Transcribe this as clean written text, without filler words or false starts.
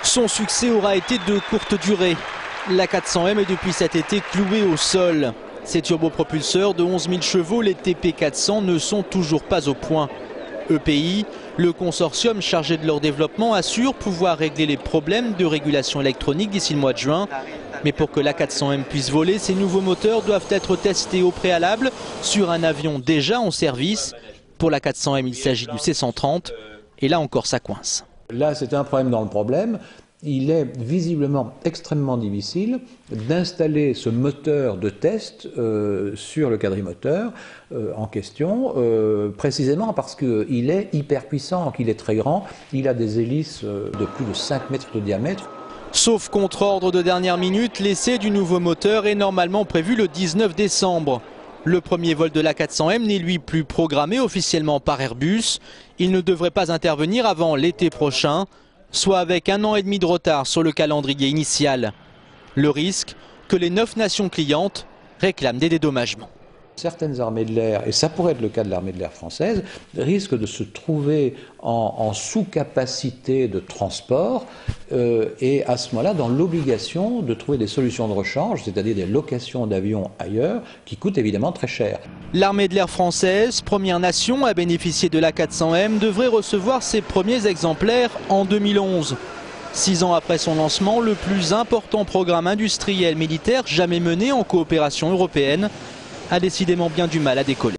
Son succès aura été de courte durée. L'A400M est depuis cet été clouée au sol. Ces turbopropulseurs de 11 000 chevaux, les TP400, ne sont toujours pas au point. EPI, le consortium chargé de leur développement, assure pouvoir régler les problèmes de régulation électronique d'ici le mois de juin. Mais pour que l'A400M puisse voler, ces nouveaux moteurs doivent être testés au préalable sur un avion déjà en service. Pour l'A400M, il s'agit du C-130. Et là encore, ça coince. Là, c'est un problème dans le problème. Il est visiblement extrêmement difficile d'installer ce moteur de test sur le quadrimoteur en question, précisément parce qu'il est hyper puissant, qu'il est très grand. Il a des hélices de plus de 5 mètres de diamètre. Sauf contre-ordre de dernière minute, l'essai du nouveau moteur est normalement prévu le 19 décembre. Le premier vol de l'A400M n'est lui plus programmé officiellement par Airbus. Il ne devrait pas intervenir avant l'été prochain, soit avec 1 an et demi de retard sur le calendrier initial. Le risque que les 9 nations clientes réclament des dédommagements. Certaines armées de l'air, et ça pourrait être le cas de l'armée de l'air française, risquent de se trouver en sous-capacité de transport et à ce moment-là dans l'obligation de trouver des solutions de rechange, c'est-à-dire des locations d'avions ailleurs, qui coûtent évidemment très cher. L'armée de l'air française, première nation à bénéficier de l'A400M, devrait recevoir ses premiers exemplaires en 2011. 6 ans après son lancement, le plus important programme industriel militaire jamais mené en coopération européenne a décidément bien du mal à décoller.